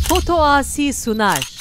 Foto Asi sunar.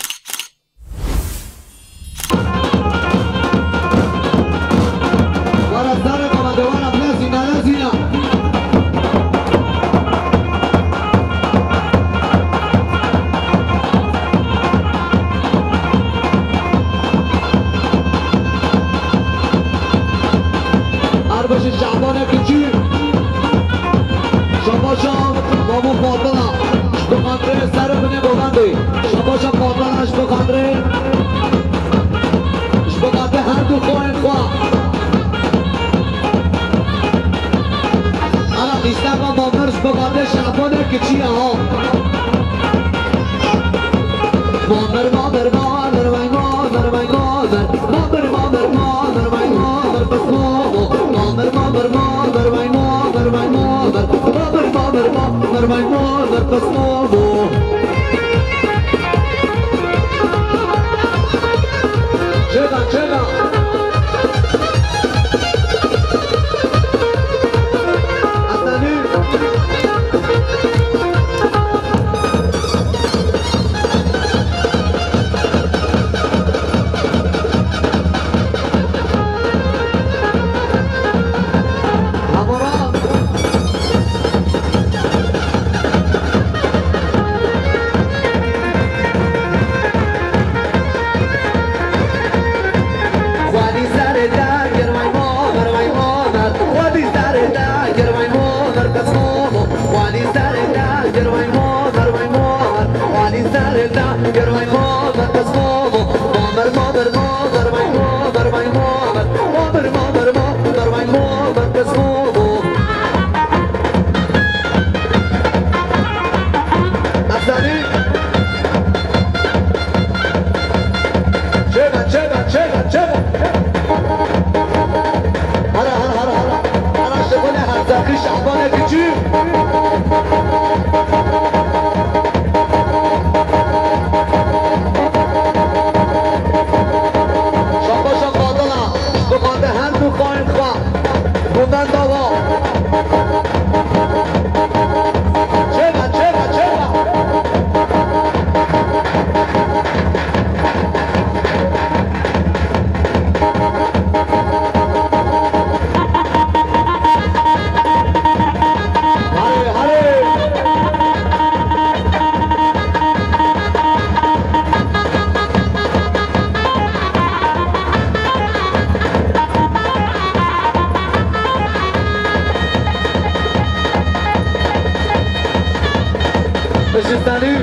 Beşiktaş'ı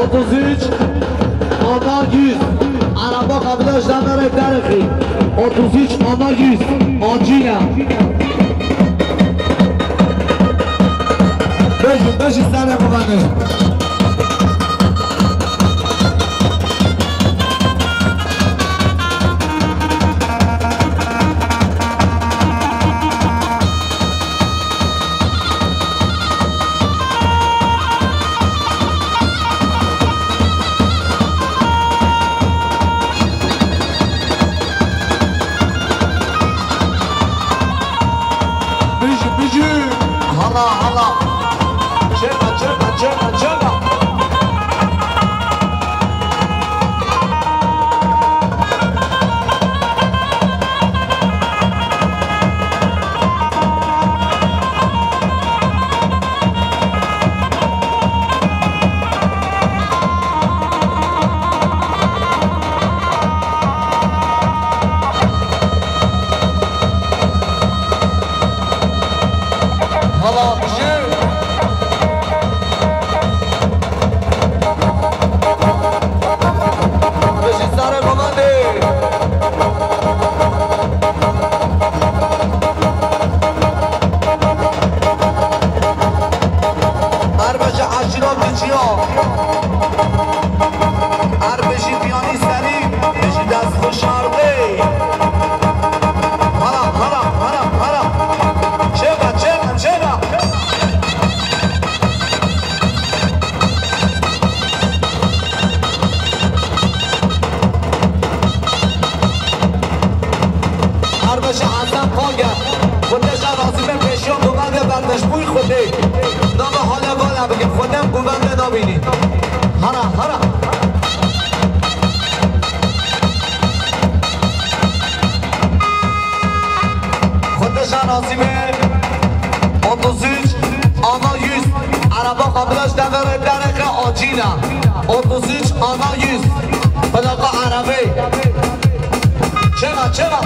33 ana 100 araba arkadaşlarına tarihi 33 ana 100 acıya Beşiktaş'ı babanı خودم بوی خوده نام حالا بالا بگیم خودم گوونده نابینی دور درک آجینا اتوسیچ آنا یوز بلاقا عربی چرا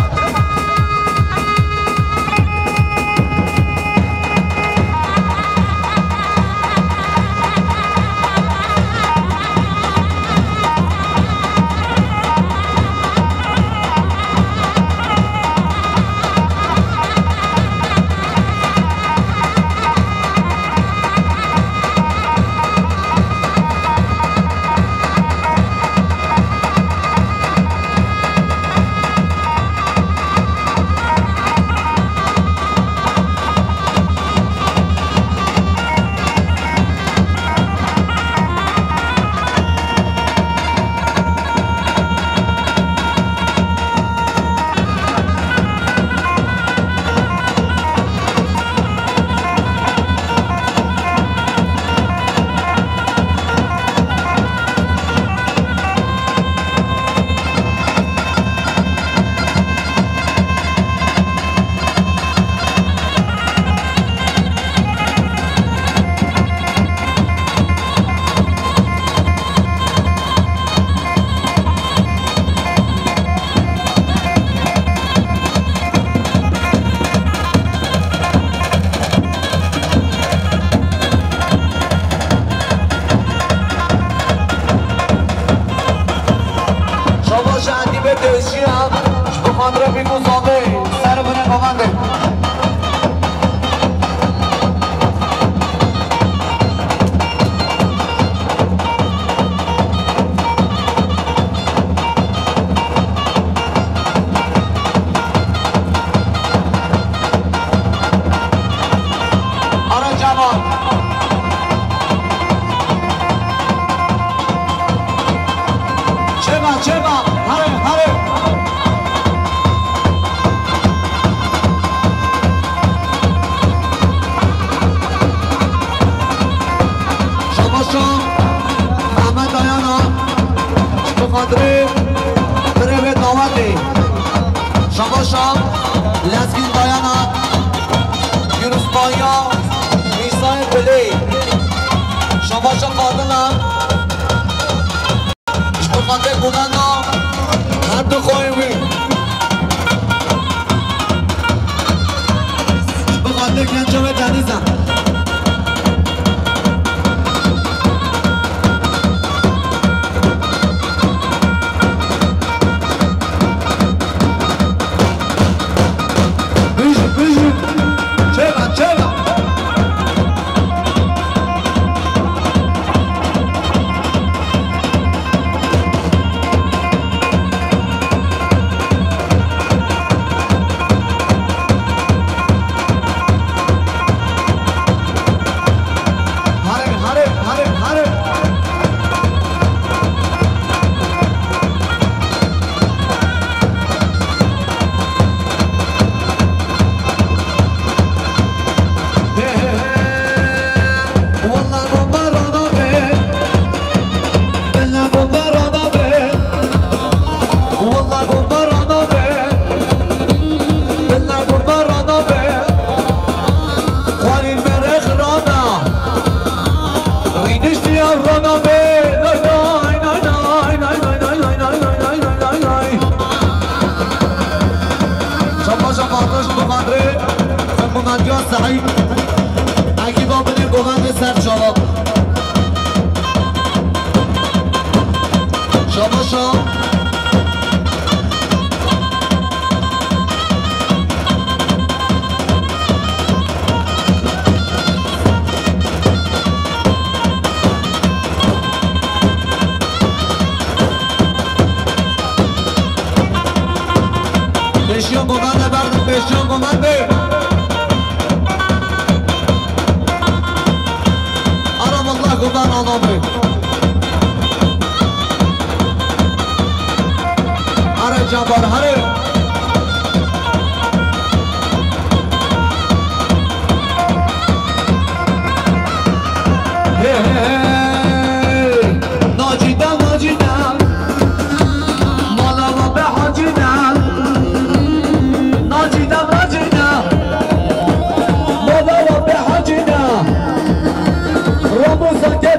Vamos a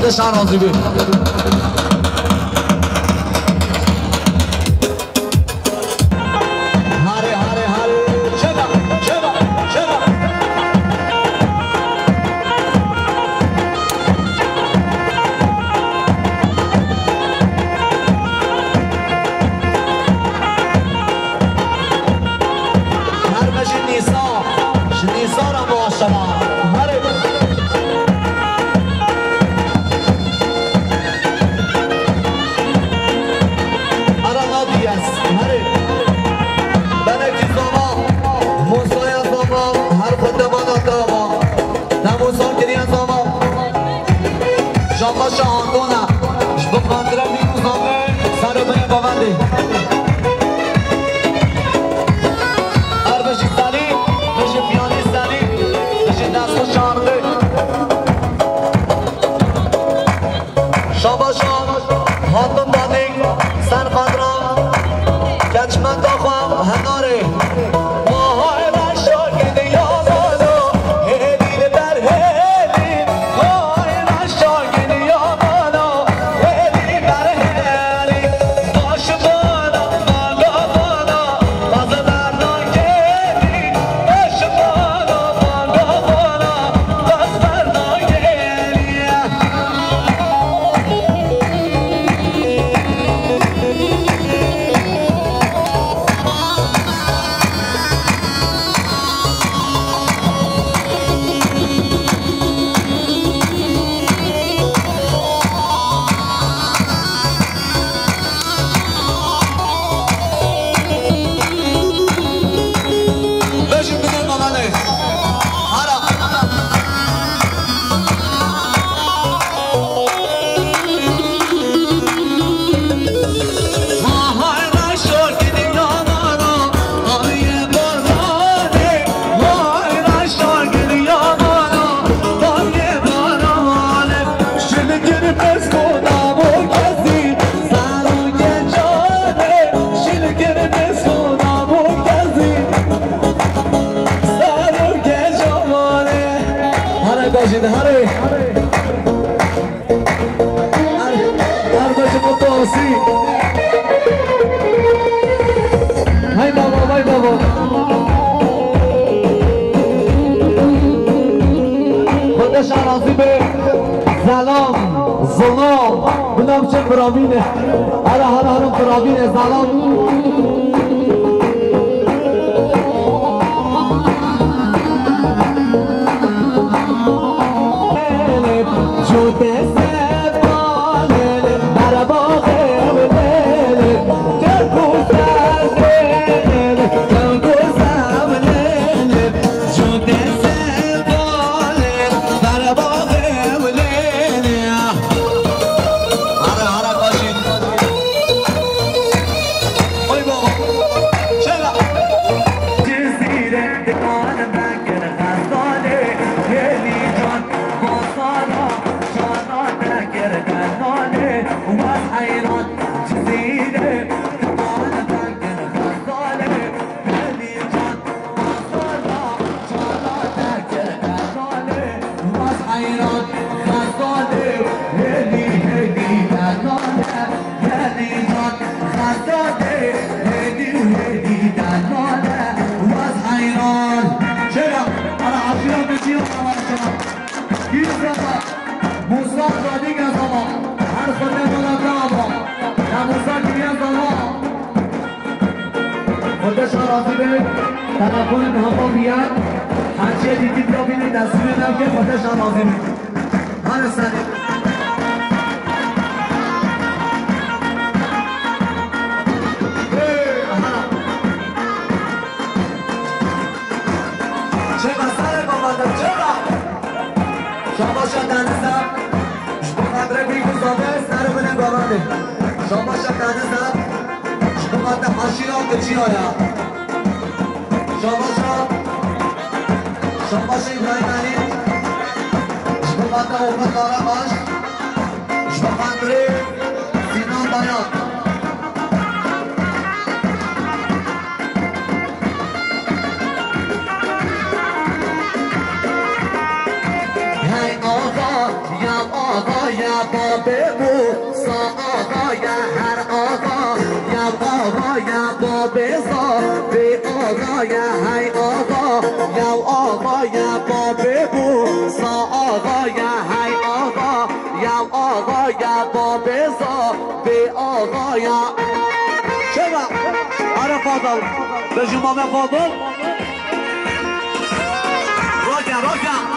خودشان راضی بی سلام بلام چه فرامینه هلا هلا هلا فرامینه سلام تلفن به همه بیاد هرچیه دیدید را بینید دستور نم که خودش هم آزیم هر سریع چه مسئله بامدم چرا شاباشا دنزم شبو قدره بیگوزاده سر بینه گامنده شاباشا دنزم شبو قدره حاشی را کچی آیا شاباش ابراهیم علی شما بنده اومد داره باش شما بندری سینان باید هی آقا یا بابه موسا آقا یا هر آقا یا آقا یا بابه زابه آقا یا هی آقا یا آقا یا بابه موسا آقا یا هی آقا یا آقا یا بابه زابه آقا یا چرا؟ آره فاضل به جمعه فاضل راجع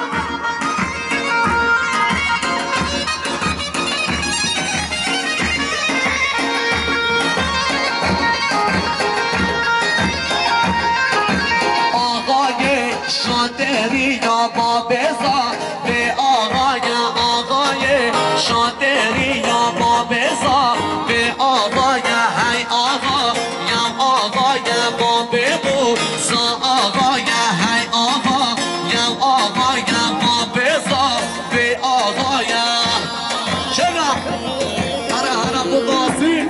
شاتری یا بابزا به آقای شاتری یا بابزا به آقای هی آقا یا بابه بوسا آقای هی آقا یا بابزا به آقای چرا؟ هر بقاسی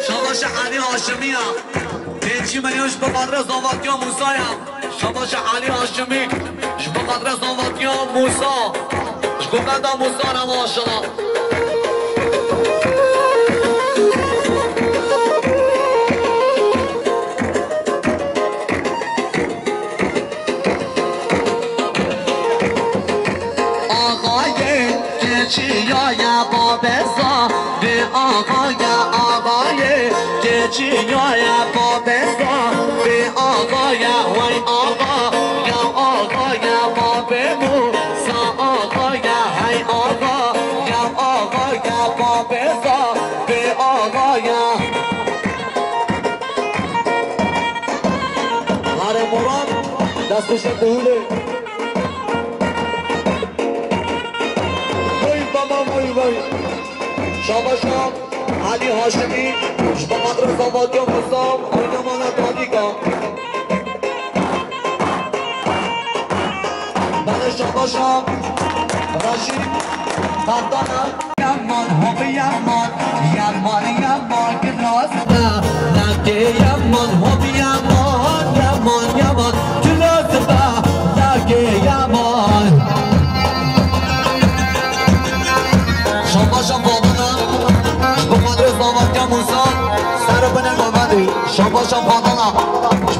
شاباش علی هاشمی هم 5 میلیونش به قدر زاواتیا موسا هم شاباش علی هاشمی به قدر زاواتیا موسا شکوکنده موسا هم ماشاءالله یا بابزا به آقای گچی یا بابزا به آقای وی آقا یا بابه موسا آقا یا هی آقا یا بابزا به آقای هر مراد دستش دهوله شاباشا علی هاشمی شما قدر زاواتیا موسا آینه مانا دادیگا بله شاباشا راشید خردانم یمان همی یمان که راسته نگه یمان همی یمان که راسته نگه یمان شاباشا بابانا با قدر زاواتیا موسا شباشا فاطمه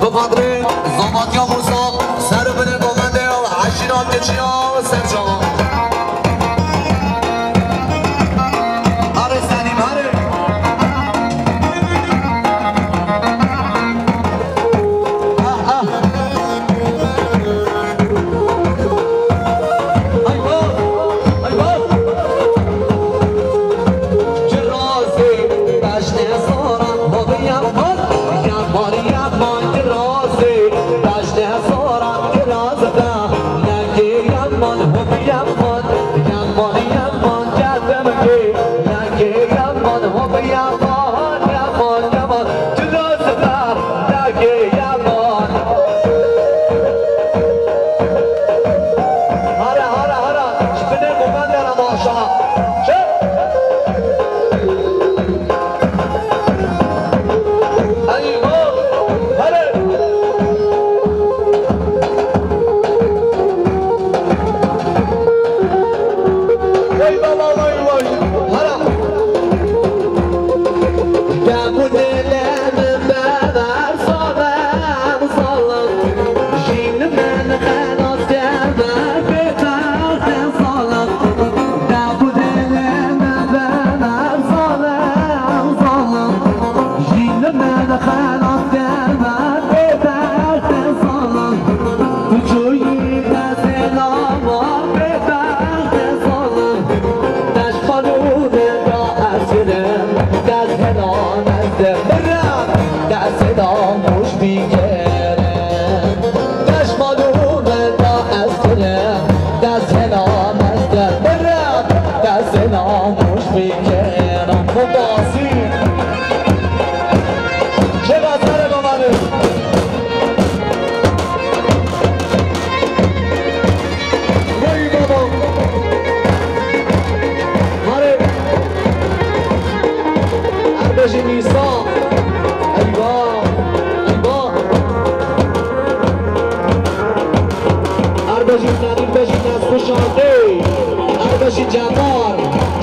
بقدر زامات یا موسا سر بده گمنده عشیرات کچیا سرچا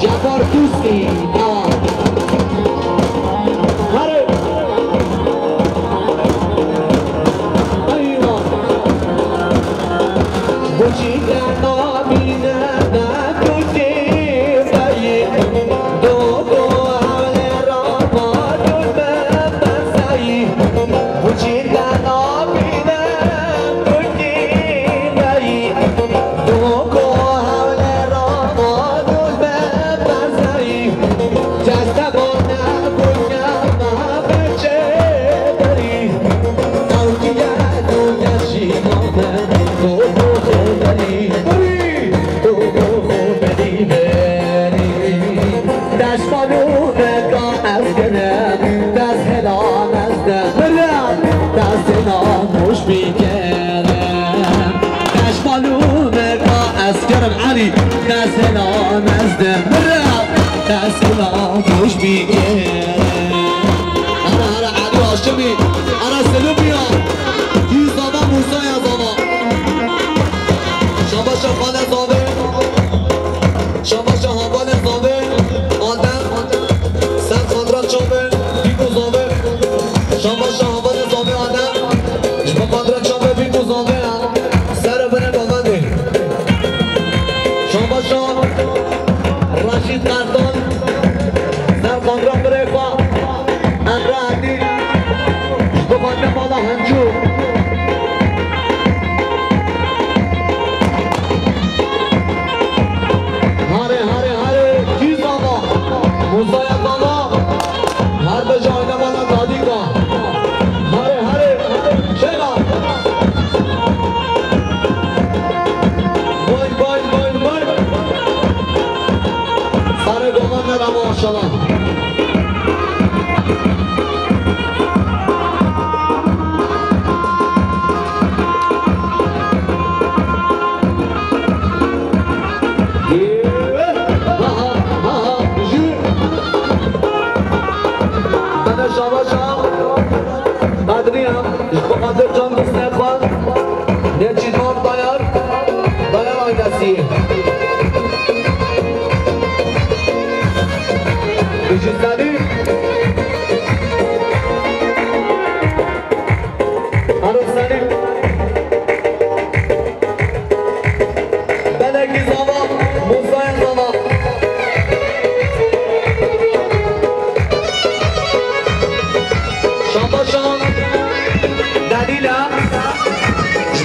جبار دوستی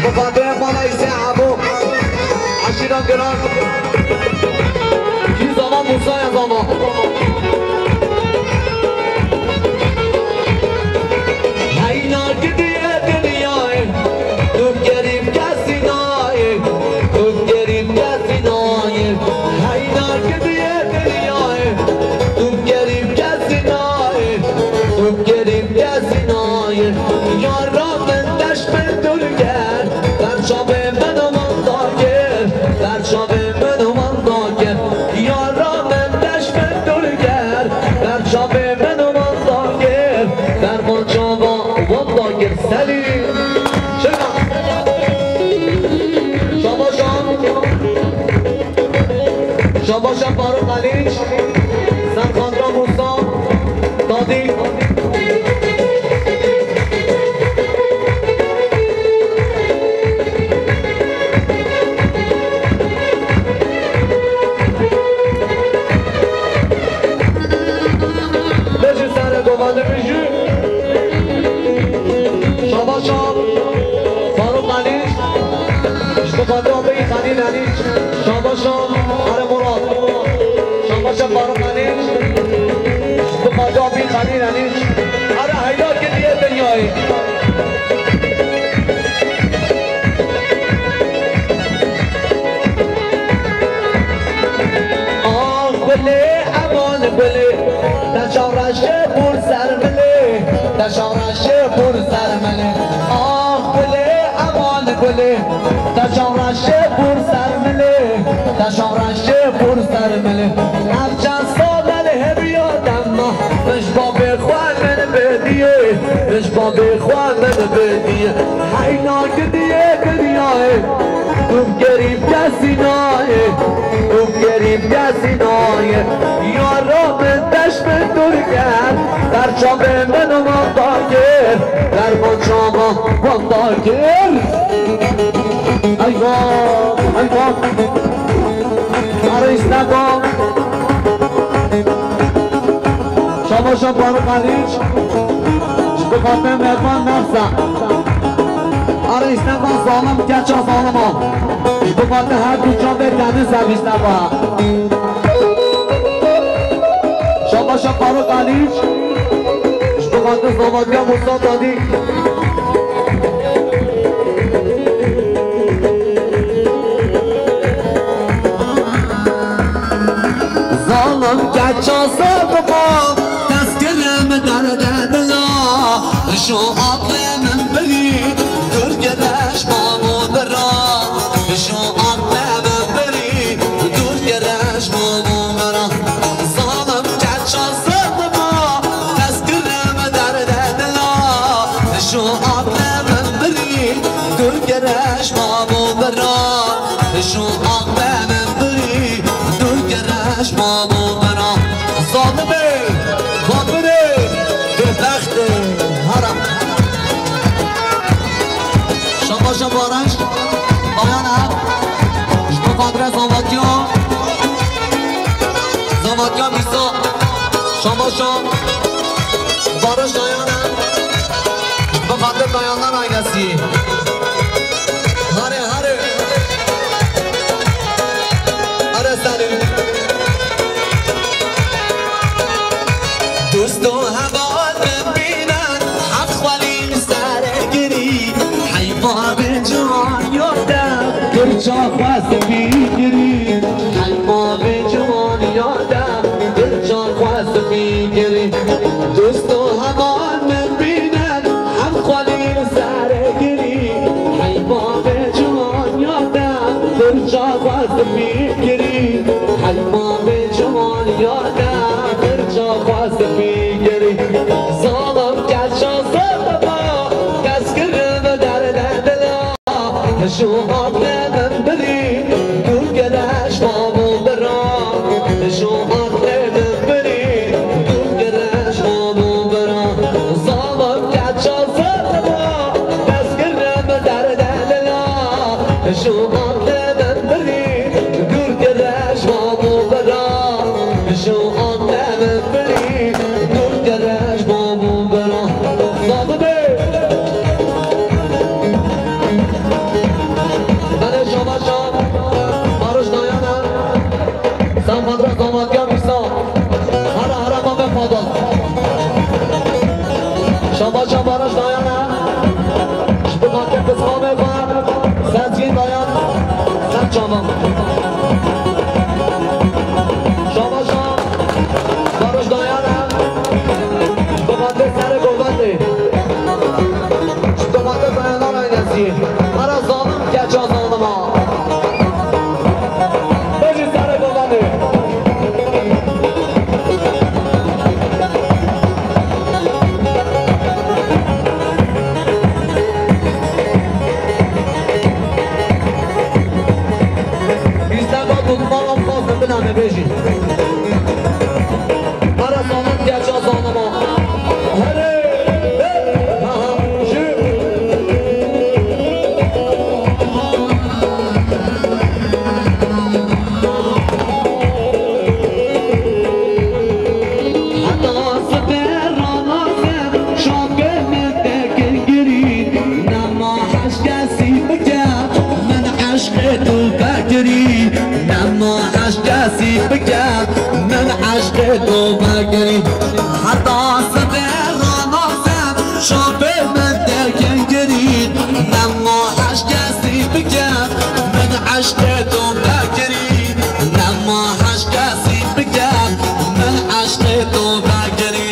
بخاطر مالای سعبو عشیران گران کی زمان موسای زمان هینا گدیه دنیای تو گریب کسی نای تو گریب کسی نای هینا گدیه دنیای تو گریب کسی نای تو گریب کسی نای یار را من دشت من دلگر در شاب من و من داگر در شاب من و من داگر یار را من دشت من دلگر در شاب من و من داگر در من شابا و داگر سلیم شما شما شما شما بارو قلیج سرخان را موسا دادی شاباشم هر مراد شاباشم بارو قنیش بخاطابی خانی رنیش هر حیدار که دیگه دنیایی آه بله امان بله در شورشه پر سر مله در شورشه پر سر مله آه بله امان بله در شورشه پر سر مله در شورشه پر سر مله افچن سالن هبیادم مش باب خوان من بدیه مش باب خوان من بدیه حیناک دیه دنیاه توم گریب کسی نایه توم گریب کسی نایه یارا من دشت من درگر در چاب من و من داگر در من چابا من داگر ایوان ایوان ایستگاه شما شما بارو قلیج بخاطر مهمان نفسم آره ایستگاه ظالم گچه ظالم ها بخاطر هر دو جا به دنه زویز نبا شما شما بارو قلیج بخاطر زمادی ها موسا دادی ظالم گچه ظالم ها تذکرم درد دلا شو عقلم بری درگرش مامو برا شو عقلم بری درگرش مامو برا ظالم گچه ظالم ها تذکرم درد دلا شو عقلم بری درگرش مامو برا شو عقلم بری درگرش مامو برا ظالمه ظالمه درخت حرم شما شمارش آیان هم شما قدر زمادیا زمادیا بیسا شما شم بارش آیان هم بقدر دایانان آیگسی هره هره هره سنی دوست و هوان ببینن حق خوالی سرگیری حیما به جوان یادم گرچا خواست میگیری حیما به جوان یادم گرچا خواست میگیری دوست و هوان ببینن حق خوالی سرگیری حیما به جوان یادم گرچا خواست میگیری حیما به جوان یادم گرچا خواست میگیری ظالم گچا ظالما تذکرم درد دلا شو عقلم بری درگرش مامو برا شو عقلم بری درگرش مامو برا ظالم گچا ظالما تذکرم درد دلا شو عقلم بری درگرش مامو برا شو عقلم بری درگرش مامو برا ظالمه بابا شاباشا باروش دایانم بخاطر سر گوبنده بخاطر دایانان اینسی مرا ظالم گچا ظالما بجی سر گوبنده بنامه بجی مرا ظالم گچا ظالما هره بگم من عشق تو بگری حتی صدر رانازم شابه من درکن گرید نما عشق کسی بگم من عشق تو بگری نما عشق کسی بگم من عشق تو بگری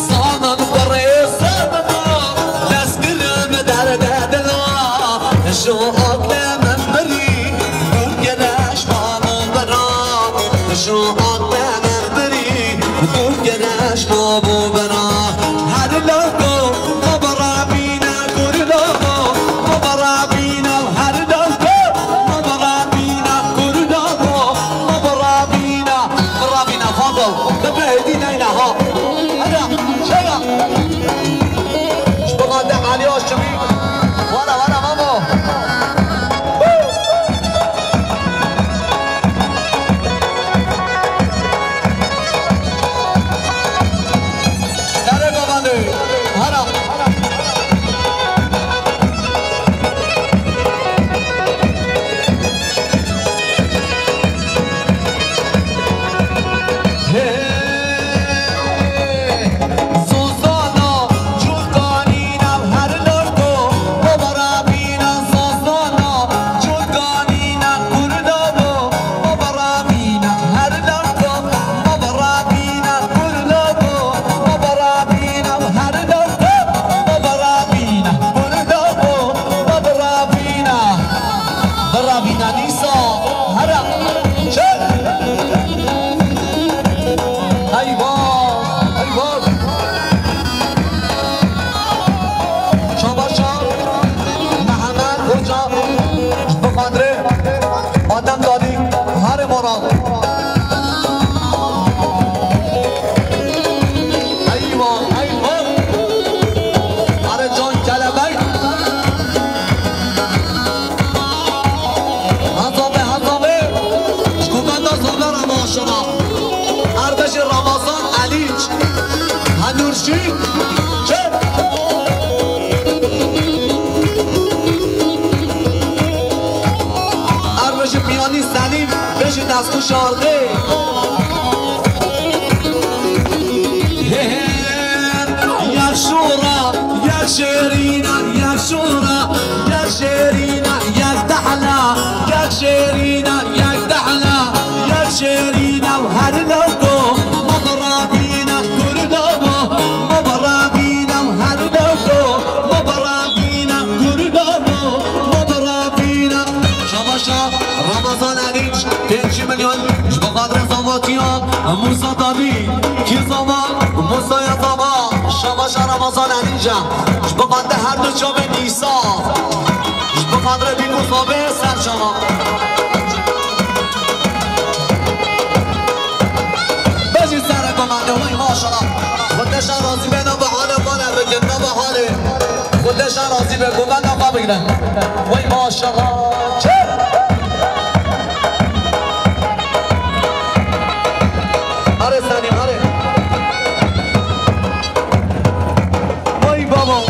سانم بره سانم دستگرم در دلم شوق من بری گلش بابا برا شوق من بری گلش بابا برا هر لوگو مبرا بینا گل لوگو مبرا بینا هر لوگو مبرا بینا گل لوگو مبرا بینا فاضل ببعدي نينها هذا شباب شباب ده علي وشمي ورا ماما آدم دادی هر مراد ایوان هر جان کلبک هزابه شکومنده زاده رماشنا اردش رمضان علیج هنورشی چه میانی سلیم بشی دستو شارقه یک شورا یک شیرینا یک شورا یک شیرینا یک دحلا یک شیرینا یک دحلا یک شیرینا و هر لوگو مبرابینا گردابو مبرابینا و هر لوگو مبرابینا گردابو مبرابینا شباشا رمضان علیج 5 میلیون بقدر زواتیان موسا دابی کی زمان موسا یا زمان شباشا رمضان علیج بقدر هر دو چوب نیسا بقدر بیگو صابه سر شما بجی سر کمانده وی ماشالله خودش راضی به نام حال کنه بگه نام حاله خودش راضی به گوبن نام بگیره وی ماشالله چه آره سنیم آره وای بابا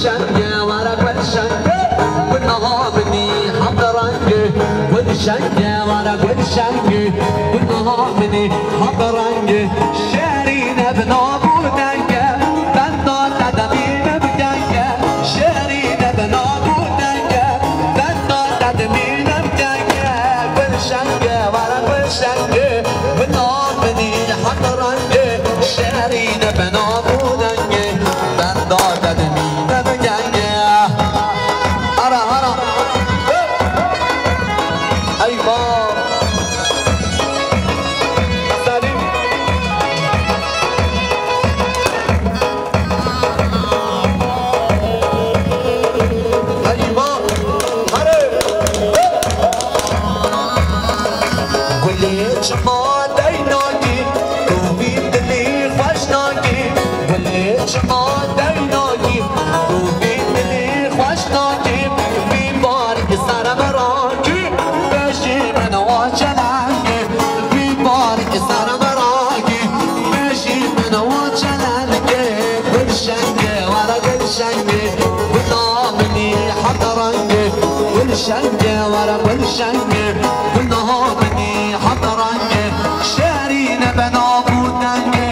شنگه ورق گل شنگه گناه منی حمد رنگه گل شنگه ورق گل شنگه گناه منی حمد رنگه شهرین ابنا بودنگه بندا ددمین بگنگه شهرین ابنا بودنگه بندا ددمین بگنگه گل شنگه ورق گل شنگه گناه منی حمد رنگه شهرین ابنا بودنگه بندا ددمین بگنگه هرا هرا ایوان سلیم ایوان هره گلی چما دیناگی تو بی دلی خوشناگی گلی چما دیناگی تو بی دلی خوشناگی بیمار که سرم راگی بشی من واچلنگی بیمار که سرم راگی بشی من واچلنگی گلشنگی ورا گلشنگی گنامنی حضرنگی گلشنگی ورا گلشنگی گنامنی حضرنگی شهرین بنا بودنگی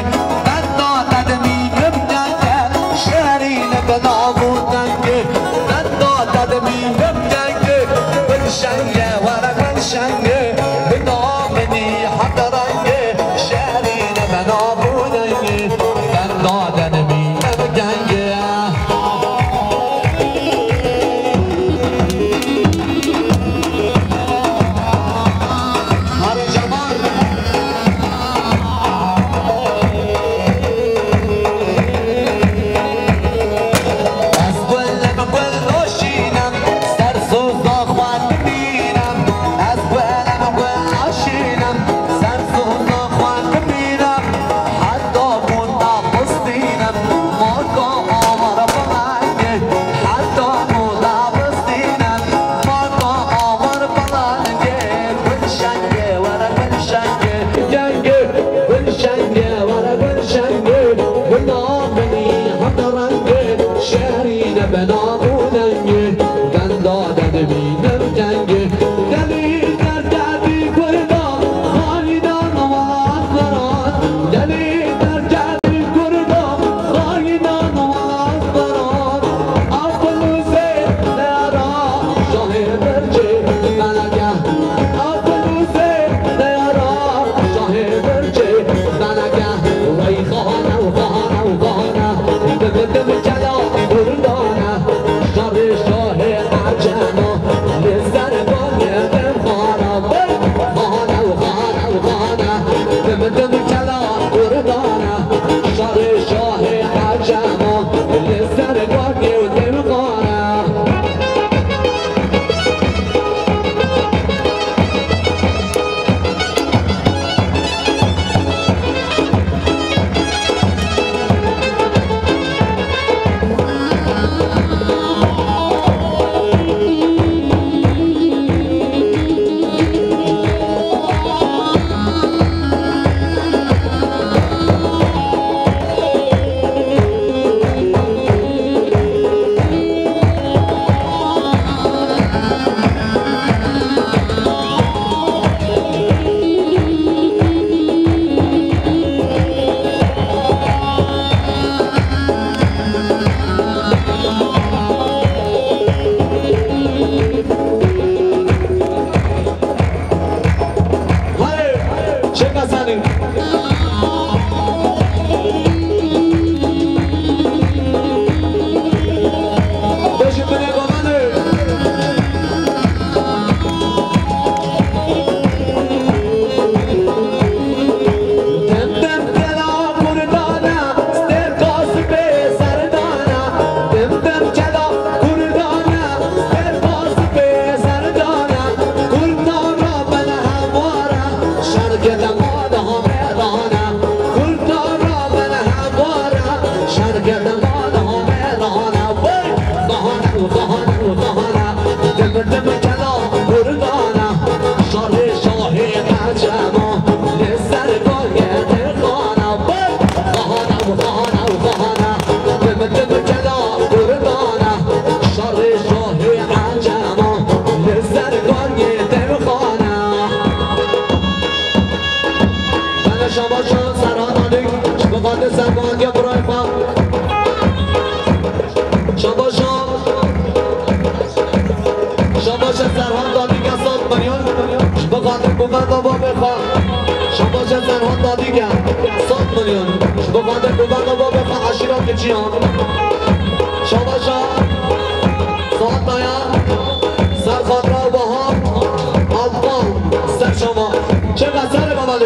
بندا ددمی ببدنگی شهرین بنا بودنگی بندا ددمی ببدنگی گلشنگی ورا گلشنگی گنامنی حضرنگی شهرین بنا بودنگی بندا ددمی ببدنگی بنا بودنگی گندا ددمی نبجنگی دلی در جبی کردا خالیدان نواز بران دلی در جبی کردا خالیدان نواز بران افلوزه دیارا شاه برچه بلگه افلوزه دیارا شاه برچه بلگه وی خانه و خانه و خانه دم جلا بردانه بنده سرمان یا برای خواهم شباش سرحان دادی که 100 میلیون بخاطر بود بابا بخواه شباش سرحان دادی که 100 میلیون بخاطر بود بابا بخواه عشیرات جیان شباشا ساعت نایا سرخان را با هم آبان سر شما چه قصر بابالی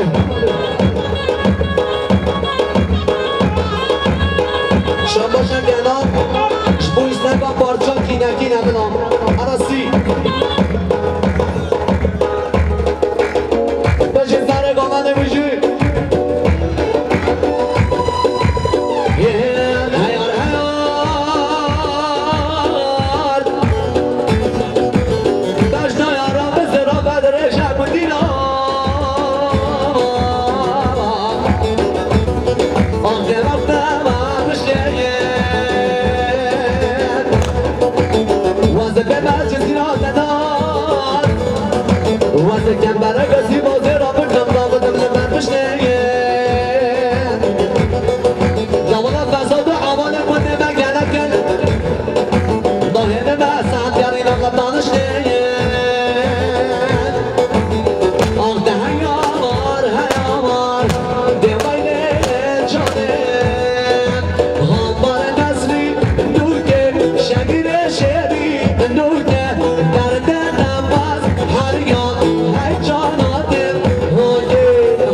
شباشا گنام شبویست نگاه پارچا کینکی نبنام عراسی بشه سر گامنده بشی هیار داشت یارا به زرا بدر شب دینا آنده وقتم بشه واسه به مجلسی را زدان واسه کم برای کسی بازی را بکنم دامدم لمن بشنه زمان فساد و عوال کنه مگنه کن ظاهر بسند یعنی نقدانش نه آن ده هیامار دیوایل جانه همبار نزلی نور که شگیر شیری نور که درد نماز هریان هی جاناتم هوگه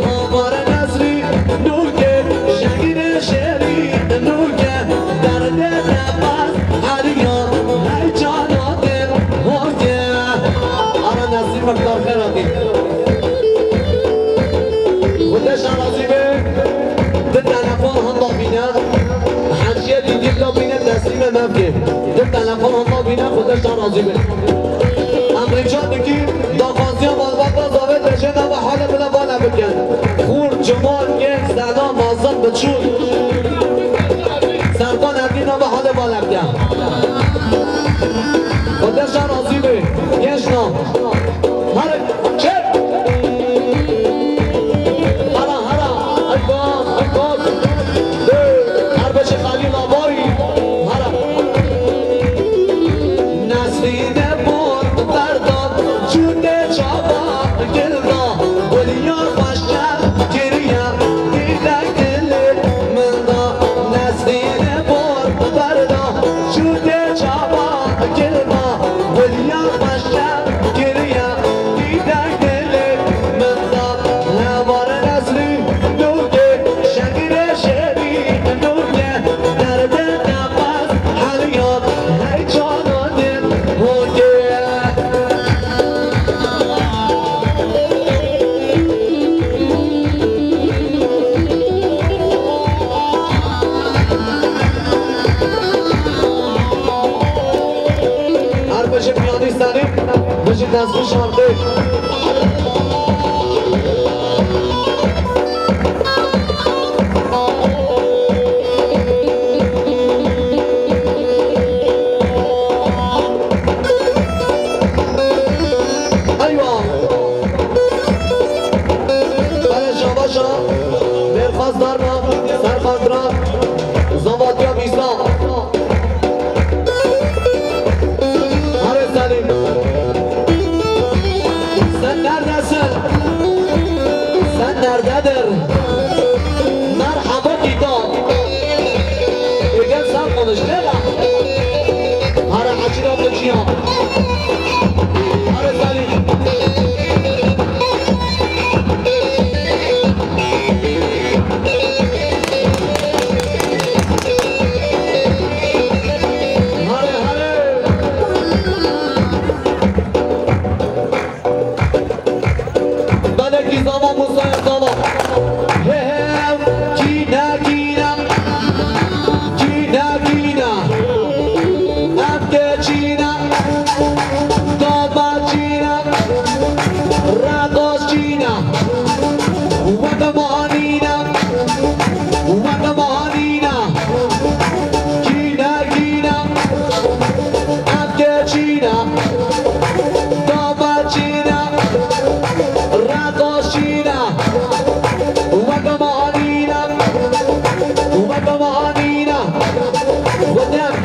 همبار نزلی نور که شگیر شیری نور که درد نماز هریان هی جاناتم هوگه آره نصیب مقدار خیراتی خودش عراضیبه ده تلفن هم دابینه حجیه دیدیم دابینه نصیب مفکه ده تلفن هم دابینه خودش عراضیبه امریکا دیگی داخازی هم بالباد زاوید بشه نه به حال بلا بالا بکن خور جمال گل زنا مازد بچون سرکان اردی نه به حال بالا بکن خودش عراضیبه گش نام هره چه دستش آرده ایوان برای شاباشا برخواست دارم سرخواست را زوادیا بیسا هر سلیم sen nerededir? Merhaba kitap. Gel sen konuş ne lan? Hara açın okuyacağım. Hara Salim.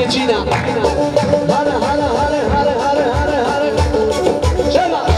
چینا هره هره هره هره هره هره هره چلا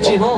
چی ها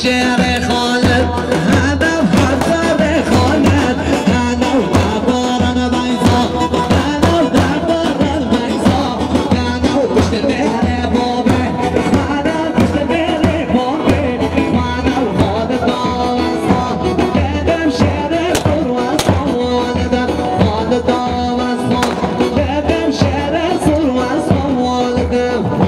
شعر خالد هذا بحضر خالد انا وبابار انا بيضا انا وبابار البيضا انا وبشتبه بابي انا بشتبه بابي وانا وخالد واسطة بدم شعر واسطة والدم خالد واسطة بدم شعر واسطة والدم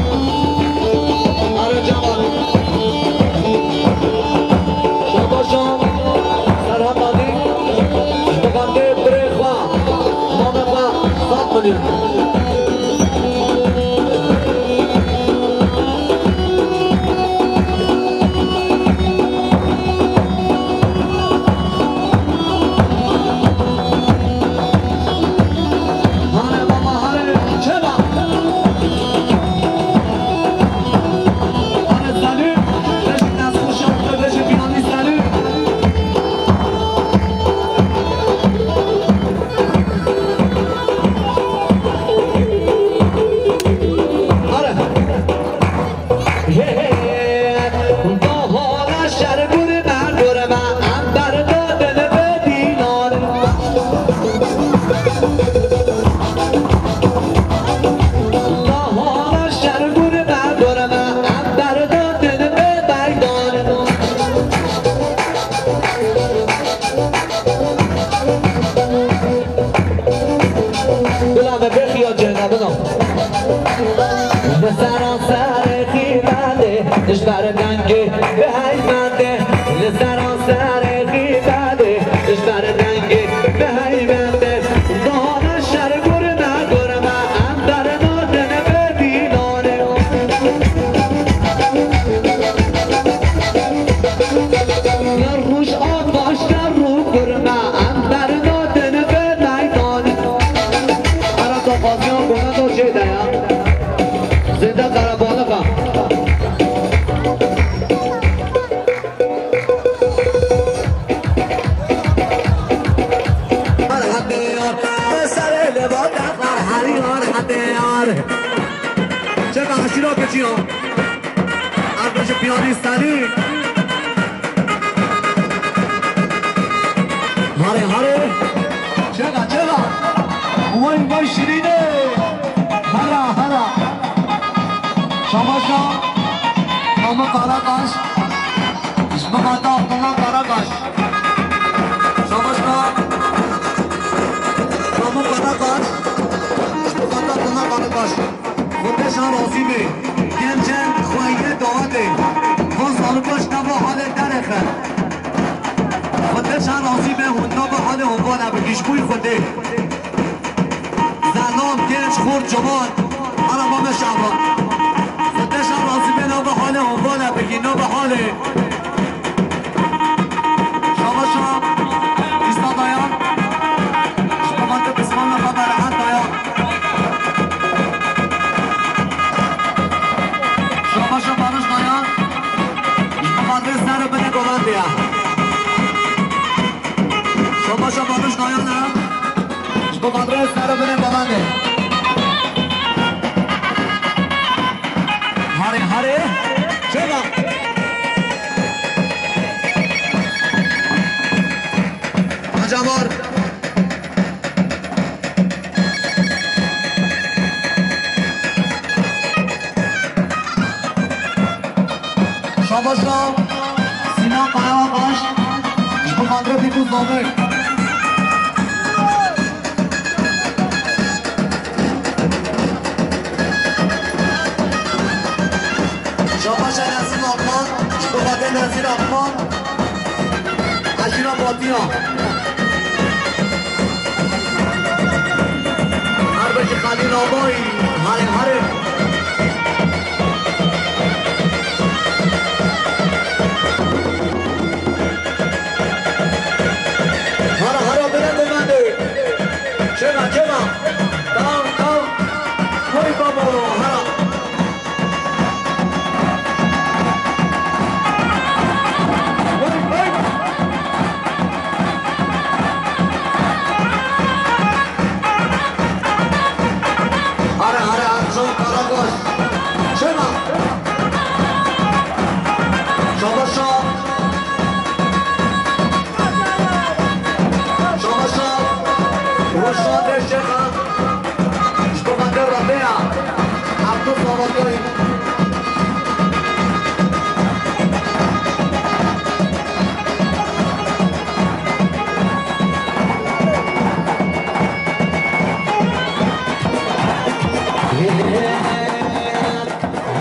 باطوی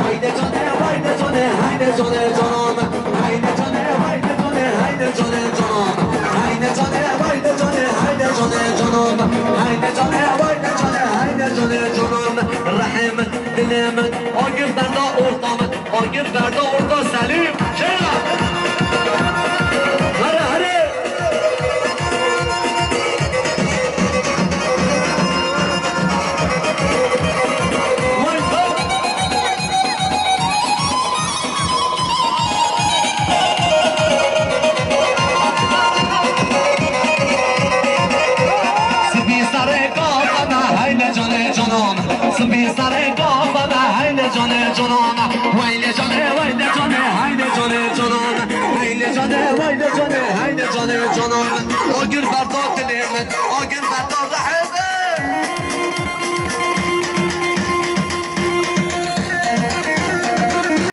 haydi canım haydi canım haydi canım haydi canım haydi canım haydi canım haydi canım haydi canım haydi canım haydi canım haydi canım haydi canım rahim dilim agir verda ortam agir verda orta Selim şera hare hare سبی سر کافه هایده جانه جانان وایده جانه وایده جانه هایده جانه جانان وایده جانه وایده جانه هایده جانه جانان آگر فردا دلیم